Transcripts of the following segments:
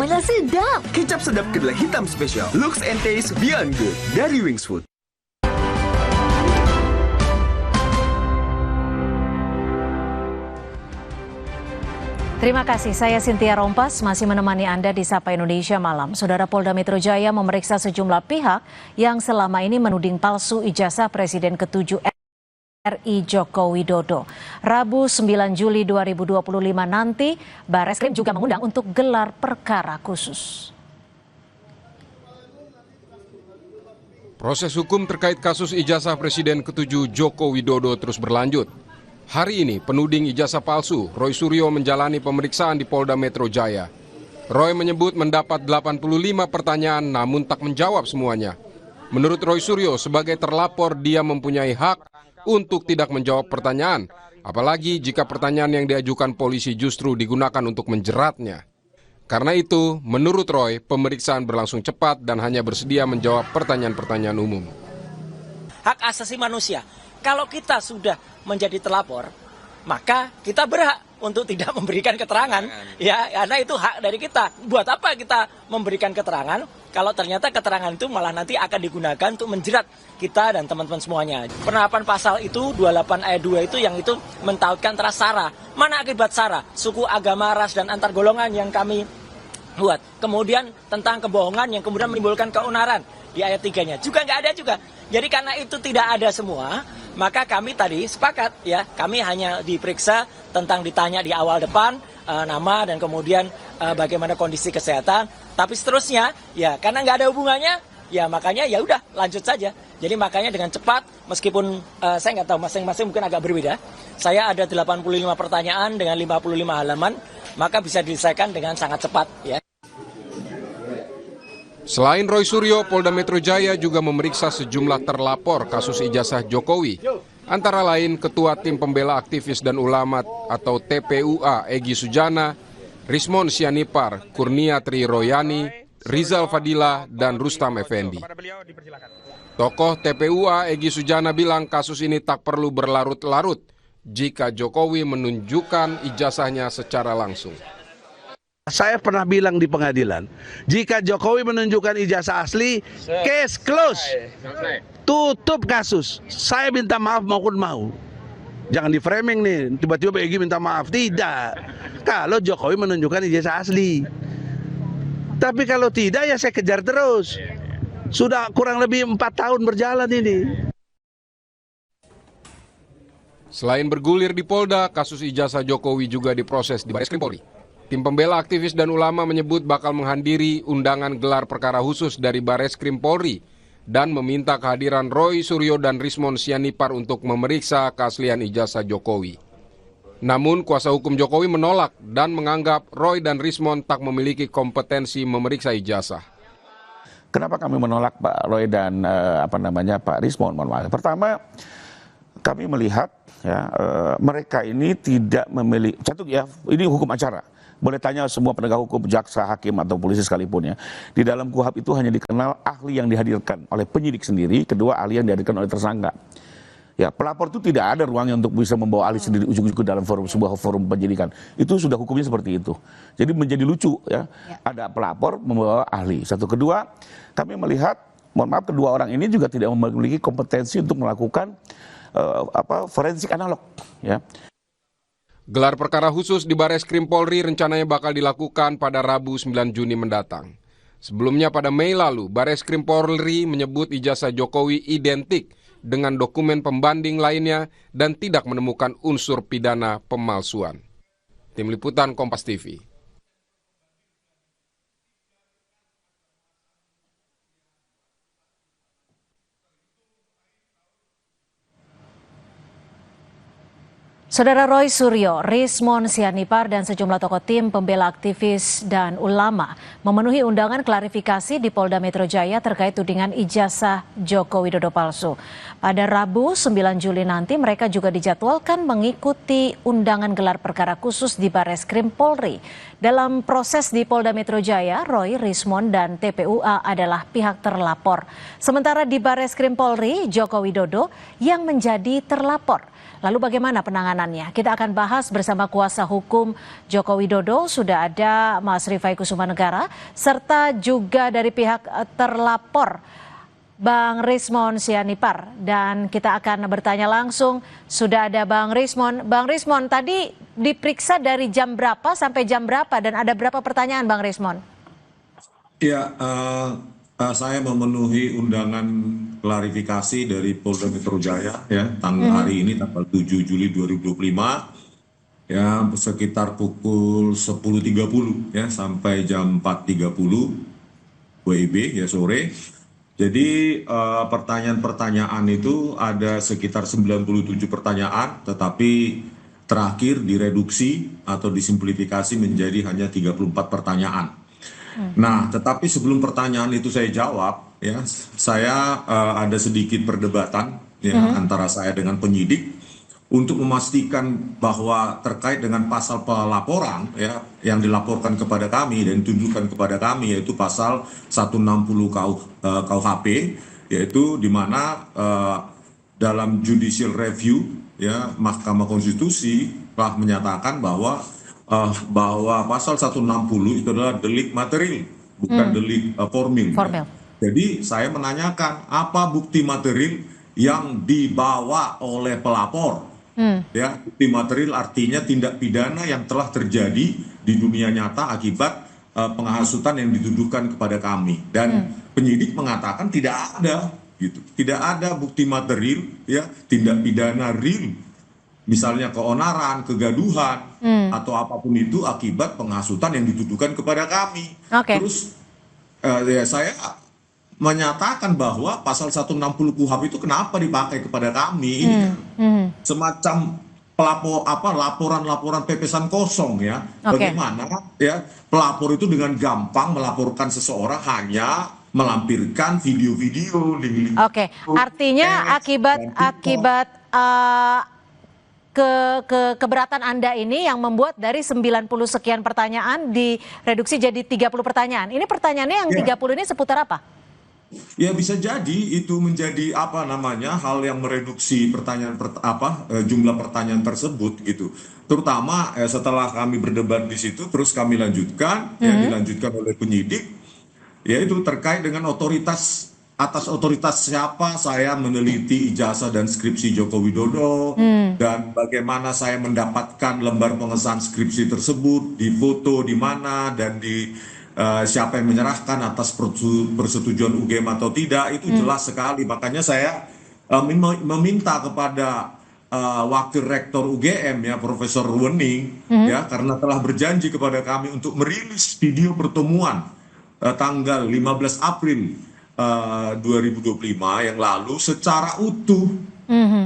malah sedap. Kecap sedap kedelai hitam spesial. Looks and taste beyond good dari Wings Food. Terima kasih, saya Cynthia Rompas masih menemani Anda di Sapa Indonesia Malam. Saudara Polda Metro Jaya memeriksa sejumlah pihak yang selama ini menuding palsu ijazah Presiden ke-7 RI Joko Widodo. Rabu 9 Juli 2025 nanti, Bareskrim juga mengundang untuk gelar perkara khusus. Proses hukum terkait kasus ijazah Presiden ke-7 Joko Widodo terus berlanjut. Hari ini, penuding ijazah palsu Roy Suryo menjalani pemeriksaan di Polda Metro Jaya. Roy menyebut mendapat 85 pertanyaan namun tak menjawab semuanya. Menurut Roy Suryo, sebagai terlapor dia mempunyai hak untuk tidak menjawab pertanyaan, apalagi jika pertanyaan yang diajukan polisi justru digunakan untuk menjeratnya. Karena itu, menurut Roy, pemeriksaan berlangsung cepat dan hanya bersedia menjawab pertanyaan-pertanyaan umum. Hak asasi manusia. Kalau kita sudah menjadi terlapor, maka kita berhak untuk tidak memberikan keterangan. Ya, karena itu hak dari kita. Buat apa kita memberikan keterangan kalau ternyata keterangan itu malah nanti akan digunakan untuk menjerat kita dan teman-teman semuanya. Penerapan pasal itu 28 ayat 2 itu yang itu mentautkan teras sara. Mana akibat sara? Suku, agama, ras dan antar golongan yang kami buat. Kemudian tentang kebohongan yang kemudian menimbulkan keonaran di ayat 3-nya. Juga nggak ada juga. Jadi karena itu tidak ada semua, maka kami tadi sepakat ya, kami hanya diperiksa tentang ditanya di awal depan nama dan kemudian bagaimana kondisi kesehatan. Tapi seterusnya ya karena nggak ada hubungannya, ya makanya ya udah lanjut saja. Jadi makanya dengan cepat, meskipun saya nggak tahu masing-masing mungkin agak berbeda. Saya ada 85 pertanyaan dengan 55 halaman, maka bisa diselesaikan dengan sangat cepat ya. Selain Roy Suryo, Polda Metro Jaya juga memeriksa sejumlah terlapor kasus ijazah Jokowi. Antara lain Ketua Tim Pembela Aktivis dan Ulama atau TPUA Egy Sujana, Rismon Sianipar, Kurnia Tri Royani, Rizal Fadila, dan Rustam Effendi. Tokoh TPUA Egy Sujana bilang kasus ini tak perlu berlarut-larut jika Jokowi menunjukkan ijazahnya secara langsung. Saya pernah bilang di pengadilan, jika Jokowi menunjukkan ijazah asli, case close, tutup kasus. Saya minta maaf maupun mau. Jangan di framing nih, tiba-tiba Egy minta maaf. Tidak. Kalau Jokowi menunjukkan ijazah asli. Tapi kalau tidak ya saya kejar terus. Sudah kurang lebih 4 tahun berjalan ini. Selain bergulir di Polda, kasus ijazah Jokowi juga diproses di Bareskrim Polri. Tim Pembela Aktivis dan Ulama menyebut bakal menghadiri undangan gelar perkara khusus dari Bareskrim Polri dan meminta kehadiran Roy Suryo dan Rismon Sianipar untuk memeriksa keaslian ijazah Jokowi. Namun kuasa hukum Jokowi menolak dan menganggap Roy dan Rismon tak memiliki kompetensi memeriksa ijazah. Kenapa kami menolak Pak Roy dan Pak Rismon? Pertama, kami melihat ya mereka ini tidak memiliki satu ya, ini hukum acara. Boleh tanya semua penegak hukum, jaksa, hakim, atau polisi sekalipun ya. Di dalam KUHP itu hanya dikenal ahli yang dihadirkan oleh penyidik sendiri, kedua ahli yang dihadirkan oleh tersangka. Ya, pelapor itu tidak ada ruangnya untuk bisa membawa ahli sendiri ujung-ujung ke dalam sebuah forum penyidikan. Itu sudah hukumnya seperti itu. Jadi menjadi lucu ya. Ada pelapor membawa ahli. Satu, kedua, kami melihat, mohon maaf, kedua orang ini juga tidak memiliki kompetensi untuk melakukan forensik analog ya. Gelar perkara khusus di Bareskrim Polri rencananya bakal dilakukan pada Rabu 9 Juni mendatang. Sebelumnya pada Mei lalu, Bareskrim Polri menyebut ijazah Jokowi identik dengan dokumen pembanding lainnya dan tidak menemukan unsur pidana pemalsuan. Tim Liputan Kompas TV. Saudara Roy Suryo, Rismon Sianipar, dan sejumlah tokoh tim pembela aktivis dan ulama memenuhi undangan klarifikasi di Polda Metro Jaya terkait tudingan ijazah Joko Widodo palsu. Pada Rabu 9 Juli nanti mereka juga dijadwalkan mengikuti undangan gelar perkara khusus di Bareskrim Polri. Dalam proses di Polda Metro Jaya, Roy, Rismon, dan TPUA adalah pihak terlapor. Sementara di Bareskrim Polri, Joko Widodo yang menjadi terlapor. Lalu bagaimana penanganannya? Kita akan bahas bersama kuasa hukum Joko Widodo, sudah ada Mas Rifai Kusumanegara, serta juga dari pihak terlapor Bang Rismon Sianipar. Dan kita akan bertanya langsung, sudah ada Bang Rismon. Bang Rismon, tadi diperiksa dari jam berapa sampai jam berapa dan ada berapa pertanyaan Bang Rismon? Ya, saya memenuhi undangan klarifikasi dari Polda Metro Jaya ya tanggal hari ini tanggal 7 Juli 2025 ya sekitar pukul 10.30 ya sampai jam 4.30 WIB ya sore. Jadi pertanyaan-pertanyaan itu ada sekitar 97 pertanyaan, tetapi terakhir direduksi atau disimplifikasi menjadi hanya 34 pertanyaan. Nah, tetapi sebelum pertanyaan itu saya jawab, ya, saya ada sedikit perdebatan ya antara saya dengan penyidik untuk memastikan bahwa terkait dengan pasal pelaporan ya yang dilaporkan kepada kami dan ditunjukkan kepada kami, yaitu pasal 160 KUHP, yaitu di mana dalam judicial review ya Mahkamah Konstitusi telah menyatakan bahwa pasal 160 itu adalah delik material, bukan delik formil. Ya. Jadi saya menanyakan apa bukti material yang dibawa oleh pelapor. Ya, bukti material artinya tindak pidana yang telah terjadi di dunia nyata akibat penghasutan yang dituduhkan kepada kami. Dan penyidik mengatakan tidak ada, gitu. Tidak ada bukti material ya tindak pidana real. Misalnya keonaran, kegaduhan, atau apapun itu akibat penghasutan yang dituduhkan kepada kami. Terus ya saya menyatakan bahwa pasal 160 KUHP itu kenapa dipakai kepada kami? Ini semacam laporan-laporan pepesan kosong ya. Bagaimana ya pelapor itu dengan gampang melaporkan seseorang hanya melampirkan video-video, link-link. Artinya akibat keberatan Anda ini yang membuat dari 90 sekian pertanyaan direduksi jadi 30 pertanyaan. Ini pertanyaannya yang 30 ini seputar apa? Ya bisa jadi itu menjadi hal yang mereduksi pertanyaan jumlah pertanyaan tersebut gitu. Terutama setelah kami berdebat di situ terus kami lanjutkan yang dilanjutkan oleh penyidik yaitu terkait dengan atas otoritas siapa saya meneliti ijazah dan skripsi Joko Widodo dan bagaimana saya mendapatkan lembar pengesahan skripsi tersebut, di foto di mana dan di siapa yang menyerahkan atas persetujuan UGM atau tidak, itu jelas sekali. Makanya saya meminta kepada Wakil Rektor UGM ya Profesor Wening ya karena telah berjanji kepada kami untuk merilis video pertemuan tanggal 15 April 2025 yang lalu secara utuh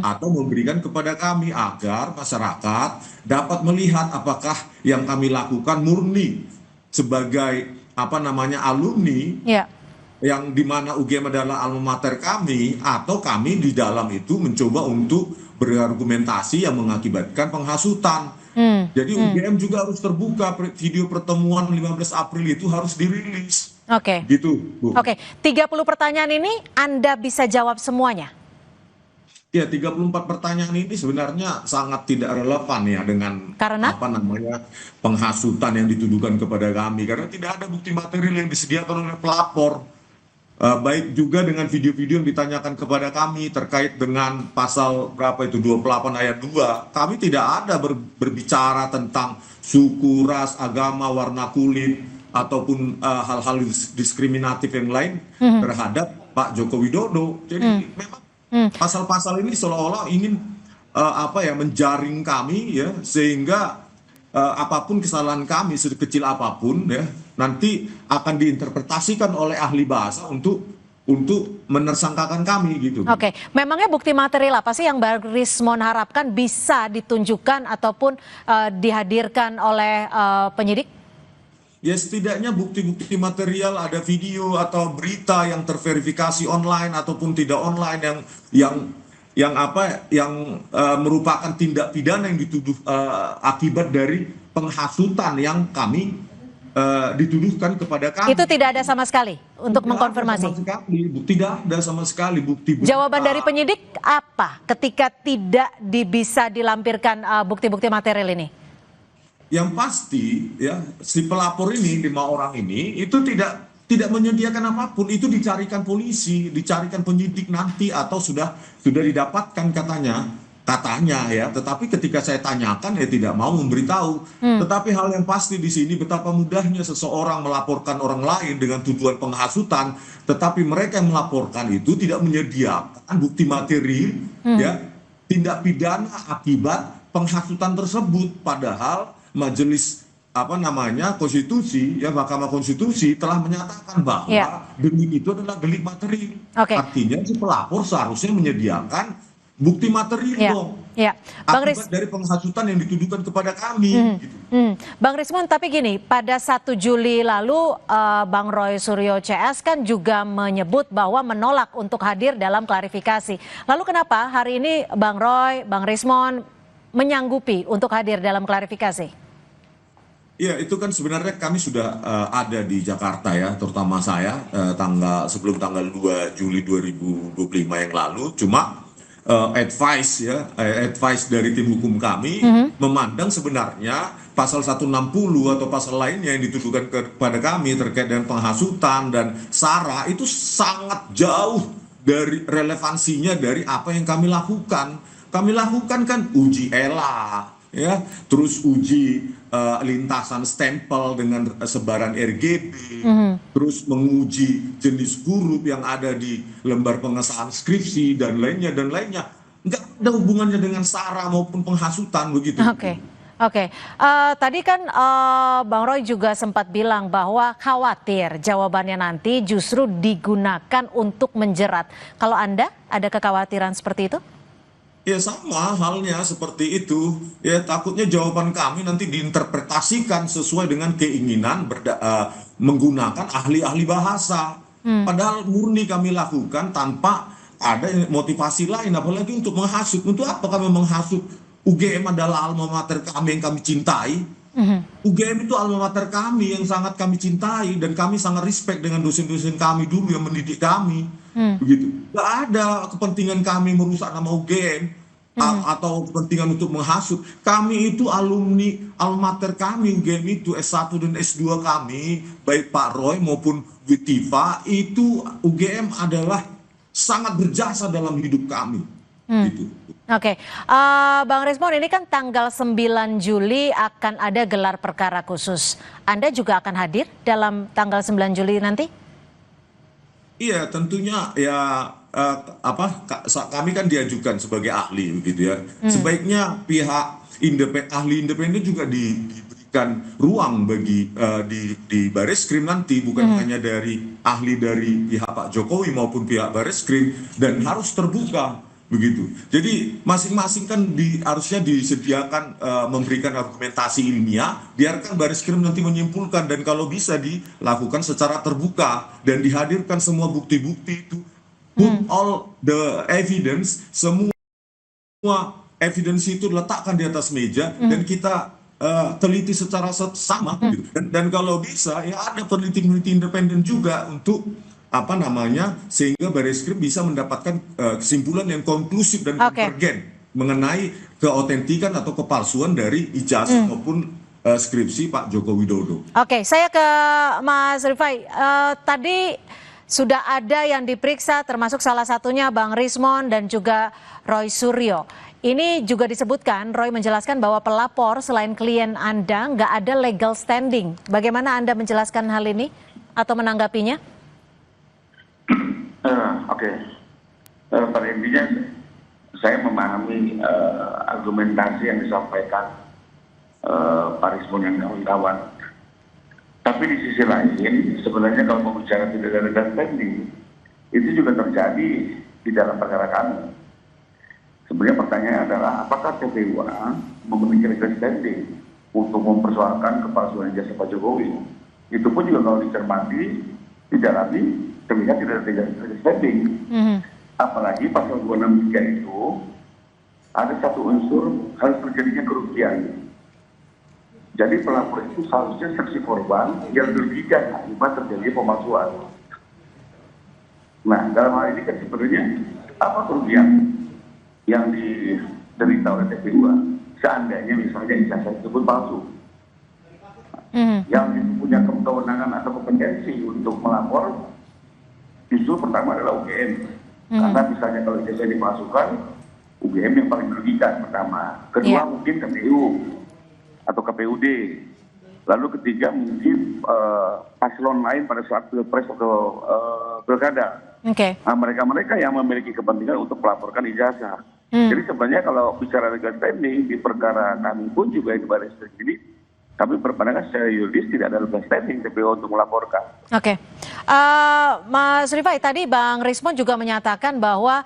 atau memberikan kepada kami agar masyarakat dapat melihat apakah yang kami lakukan murni sebagai alumni yang dimana UGM adalah alma mater kami atau kami di dalam itu mencoba untuk berargumentasi yang mengakibatkan penghasutan. Jadi UGM juga harus terbuka, video pertemuan 15 April itu harus dirilis. Gitu, Bu. 30 pertanyaan ini Anda bisa jawab semuanya? Ya, 34 pertanyaan ini sebenarnya sangat tidak relevan ya dengan penghasutan yang dituduhkan kepada kami karena tidak ada bukti material yang disediakan oleh pelapor. Baik juga dengan video-video yang ditanyakan kepada kami terkait dengan pasal 28 ayat 2. Kami tidak ada berbicara tentang suku, ras, agama, warna kulit ataupun hal-hal diskriminatif yang lain terhadap Pak Joko Widodo. Jadi memang pasal-pasal ini seolah-olah ingin menjaring kami ya sehingga apapun kesalahan kami sekecil apapun ya nanti akan diinterpretasikan oleh ahli bahasa untuk menersangkakan kami gitu. Memangnya bukti material apa sih yang Bang Rismon harapkan bisa ditunjukkan ataupun dihadirkan oleh penyidik? Ya setidaknya bukti-bukti material, ada video atau berita yang terverifikasi online ataupun tidak online yang merupakan tindak pidana yang dituduh akibat dari penghasutan yang kami dituduhkan kepada kami. Itu tidak ada sama sekali untuk Tidak mengkonfirmasi. ada sama sekali, tidak ada sama sekali bukti. Jawaban dari penyidik apa ketika tidak bisa dilampirkan bukti-bukti material ini? Yang pasti ya si pelapor ini 5 orang ini itu tidak menyediakan apapun, itu dicarikan polisi, dicarikan penyidik nanti atau sudah didapatkan katanya ya, tetapi ketika saya tanyakan ya tidak mau memberitahu. Tetapi hal yang pasti di sini betapa mudahnya seseorang melaporkan orang lain dengan tuduhan penghasutan, tetapi mereka yang melaporkan itu tidak menyediakan bukti materi ya tindak pidana akibat penghasutan tersebut, padahal majelis konstitusi ya Mahkamah Konstitusi telah menyatakan bahwa delik itu adalah delik materi. Artinya si pelapor seharusnya menyediakan bukti materi dong. Akibat dari penghasutan yang dituduhkan kepada kami. Gitu. Bang Rismon, tapi gini, pada 1 Juli lalu Bang Roy Suryo CS kan juga menyebut bahwa menolak untuk hadir dalam klarifikasi. Lalu kenapa hari ini Bang Roy, Bang Rismon menyanggupi untuk hadir dalam klarifikasi? Iya, itu kan sebenarnya kami sudah ada di Jakarta ya, terutama saya sebelum tanggal 2 Juli 2025 yang lalu. Cuma advice dari tim hukum kami memandang sebenarnya pasal 160 atau pasal lainnya yang dituduhkan kepada kami terkait dengan penghasutan dan SARA itu sangat jauh dari relevansinya dari apa yang kami lakukan. Kami lakukan kan uji ELA, ya, terus uji lintasan stempel dengan sebaran RGB, terus menguji jenis huruf yang ada di lembar pengesahan skripsi dan lainnya. Nggak ada hubungannya dengan SARA maupun penghasutan begitu. Oke. Tadi kan Bang Roy juga sempat bilang bahwa khawatir jawabannya nanti justru digunakan untuk menjerat. Kalau Anda ada kekhawatiran seperti itu? Ya sama halnya seperti itu. Ya takutnya jawaban kami nanti diinterpretasikan sesuai dengan keinginan menggunakan ahli-ahli bahasa. Padahal murni kami lakukan tanpa ada motivasi lain, apalagi untuk menghasut. Untuk apa kami menghasut? UGM adalah alma mater kami yang kami cintai. UGM itu alma mater kami yang sangat kami cintai dan kami sangat respect dengan dosen-dosen kami dulu yang mendidik kami. Begitu. Gak ada kepentingan kami merusak nama UGM atau kepentingan untuk menghasut. Kami itu alumni alma mater kami, UGM itu S1 dan S2 kami, baik Pak Roy maupun Witiva, itu UGM adalah sangat berjasa dalam hidup kami. Gitu. Bang Rismon, ini kan tanggal 9 Juli akan ada gelar perkara khusus. Anda juga akan hadir dalam tanggal 9 Juli nanti? Iya, tentunya ya kami kan diajukan sebagai ahli begitu ya. Sebaiknya pihak ahli independen juga diberikan ruang bagi di Bareskrim nanti, bukan hanya dari ahli dari pihak Pak Jokowi maupun pihak Bareskrim, dan harus terbuka begitu. Jadi masing-masing kan harusnya disediakan memberikan argumentasi ilmiah, biarkan Bareskrim nanti menyimpulkan, dan kalau bisa dilakukan secara terbuka dan dihadirkan semua bukti-bukti itu, put all the evidence, semua evidence itu letakkan di atas meja dan kita teliti secara sama gitu. Dan kalau bisa ya ada peneliti-peneliti independen juga untuk sehingga Bareskrim bisa mendapatkan kesimpulan yang konklusif dan konvergen mengenai keautentikan atau kepalsuan dari ijazah maupun skripsi Pak Joko Widodo. Saya ke Mas Rifai. Tadi sudah ada yang diperiksa, termasuk salah satunya Bang Rismon dan juga Roy Suryo. Ini juga disebutkan, Roy menjelaskan bahwa pelapor selain klien Anda nggak ada legal standing. Bagaimana Anda menjelaskan hal ini atau menanggapinya? Pada intinya saya memahami argumentasi yang disampaikan Pak Rismon dan kawan-kawan. Tapi di sisi lain, sebenarnya kalau mau bicara tidak ada legal standing, itu juga terjadi di dalam perkara kami. Sebenarnya pertanyaannya adalah apakah TPUA memiliki legal standing untuk mempersoalkan kepalsuan ijazah Pak Jokowi? Itu pun juga kalau dicermati, didalami, terlihat tidak ada legal standing. Apalagi pasal 263 itu ada satu unsur harus terjadinya kerugian. Jadi pelapor itu seharusnya saksi korban yang dirugikan akibat terjadi pemalsuan. Nah, dalam hal ini kan sebenarnya apa kerugian yang diderita oleh TPU seandainya misalnya ijazah tersebut palsu. Yang punya kewenangan atau kompetensi untuk melapor justru pertama adalah UGM. Karena misalnya kalau ijazah dipalsukan, UGM yang paling merugikan pertama. Kedua mungkin KPU atau KPUD. Lalu ketiga mungkin paslon lain pada saat pilpres atau pilkada. Nah, mereka-mereka yang memiliki kepentingan untuk melaporkan ijazah. Jadi sebenarnya kalau bicara legal standing di perkara kami pun juga di baris ini, kami berpandangan secara yuridis tidak ada legal standing TPU untuk melaporkan. Mas Rifai, tadi Bang Rismon juga menyatakan bahwa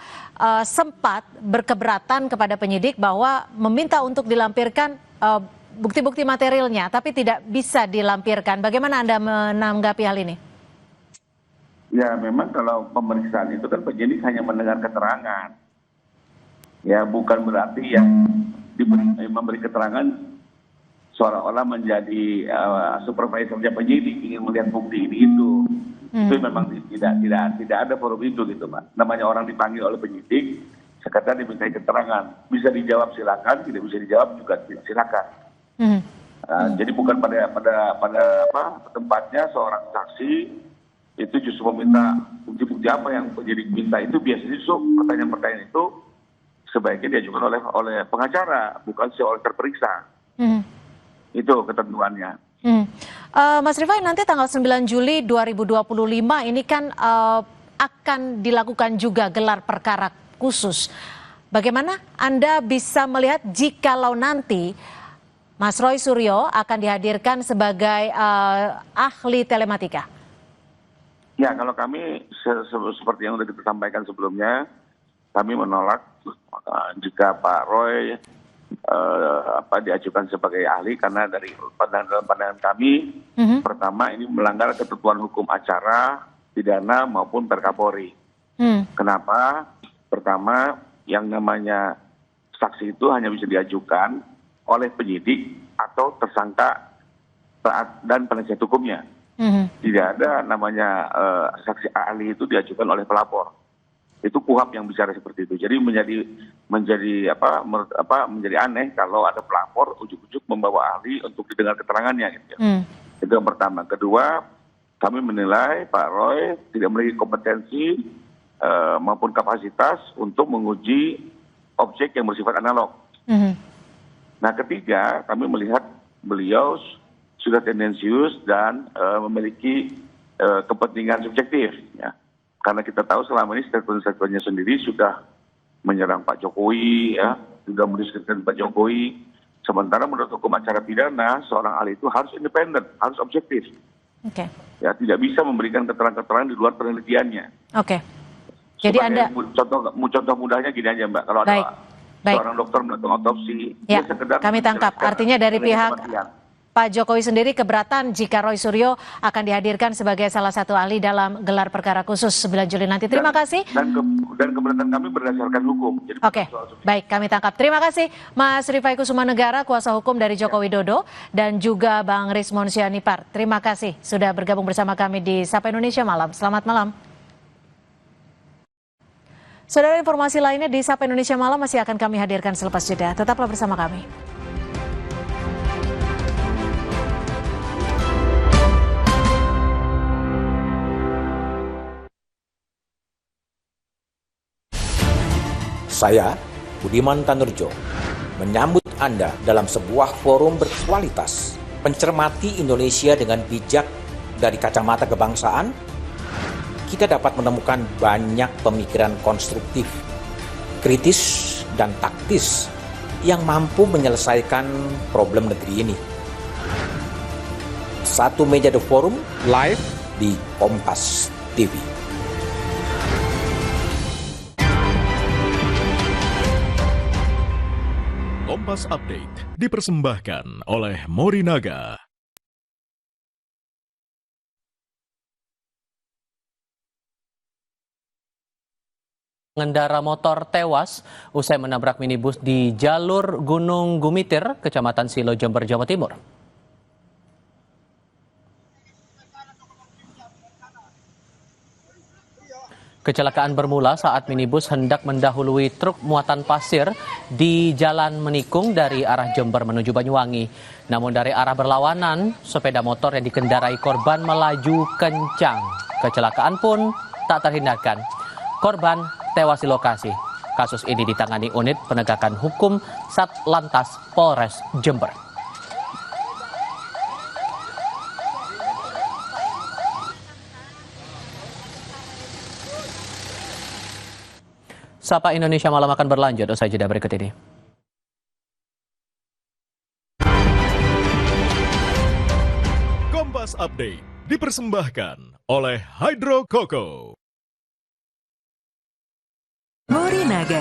sempat berkeberatan kepada penyidik bahwa meminta untuk dilampirkan bukti-bukti materialnya, tapi tidak bisa dilampirkan. Bagaimana Anda menanggapi hal ini? Ya, memang kalau pemeriksaan itu kan penyidik hanya mendengar keterangan. Ya, bukan berarti yang memberi keterangan seolah-olah menjadi supervisornya penyidik, ingin melihat bukti ini itu. Itu memang tidak ada forum itu gitu, Mbak. Namanya orang dipanggil oleh penyidik, sekedar dimintai keterangan. Bisa dijawab silakan, tidak bisa dijawab juga silakan. Jadi bukan pada tempatnya seorang saksi itu justru meminta bukti-bukti apa yang penyidik minta, itu biasanya justru pertanyaan-pertanyaan itu sebaiknya diajukan oleh pengacara, bukan oleh terperiksa. Itu ketentuannya. Mas Rifai, nanti tanggal 9 Juli 2025 ini kan akan dilakukan juga gelar perkara khusus. Bagaimana Anda bisa melihat jikalau nanti Mas Roy Suryo akan dihadirkan sebagai ahli telematika? Ya, kalau kami seperti yang sudah kita sampaikan sebelumnya, kami menolak jika Pak Roy diajukan sebagai ahli, karena dari pandangan kami, pertama ini melanggar ketentuan hukum acara pidana maupun Perkapolri. Kenapa? Pertama, yang namanya saksi itu hanya bisa diajukan oleh penyidik atau tersangka dan penasihat hukumnya. Tidak ada namanya saksi ahli itu diajukan oleh pelapor. Itu KUHAP yang bicara seperti itu. Jadi menjadi aneh kalau ada pelapor ujuk-ujuk membawa ahli untuk didengar keterangannya gitu. Itu yang pertama. Kedua, kami menilai Pak Roy tidak memiliki kompetensi maupun kapasitas untuk menguji objek yang bersifat analog. Nah, ketiga, kami melihat beliau sudah tendensius dan memiliki kepentingan subjektif, ya. Karena kita tahu selama ini statement-statementnya sendiri sudah menyerang Pak Jokowi, ya, sudah mendiskreditkan Pak Jokowi. Sementara menurut hukum acara pidana, seorang ahli itu harus independen, harus objektif. Ya, tidak bisa memberikan keterangan-keterangan di luar penelitiannya. Jadi Anda contoh mudahnya gini aja, Mbak. Kalau ada seorang dokter melakukan otopsi, dia sekedar kami tangkap. Artinya dari pihak Pak Jokowi sendiri keberatan jika Roy Suryo akan dihadirkan sebagai salah satu ahli dalam gelar perkara khusus 9 Juli nanti. Terima kasih. Dan keberatan kami berdasarkan hukum. Baik, kami tangkap. Terima kasih Mas Rifai Kusumanegara, kuasa hukum dari Joko Widodo, dan juga Bang Rismon Sianipar. Terima kasih sudah bergabung bersama kami di Sapa Indonesia Malam. Selamat malam. Saudara, informasi lainnya di Sapa Indonesia Malam masih akan kami hadirkan selepas jeda. Tetaplah bersama kami. Saya, Budiman Tanurjo, menyambut Anda dalam sebuah forum berkualitas, mencermati Indonesia dengan bijak dari kacamata kebangsaan. Kita dapat menemukan banyak pemikiran konstruktif, kritis, dan taktis yang mampu menyelesaikan problem negeri ini. Satu meja The Forum live di Kompas TV. Kompas Update dipersembahkan oleh Morinaga. Pengendara motor tewas usai menabrak minibus di jalur Gunung Gumitir, Kecamatan Silo, Jember, Jawa Timur. Kecelakaan bermula saat minibus hendak mendahului truk muatan pasir di Jalan Menikung dari arah Jember menuju Banyuwangi. Namun dari arah berlawanan, sepeda motor yang dikendarai korban melaju kencang. Kecelakaan pun tak terhindarkan. Korban tewas di lokasi. Kasus ini ditangani unit penegakan hukum Satlantas Polres Jember. Sapa Indonesia Malam akan berlanjut usai jeda berikut ini. Kompas Update dipersembahkan oleh Hydro Coco. Morinaga,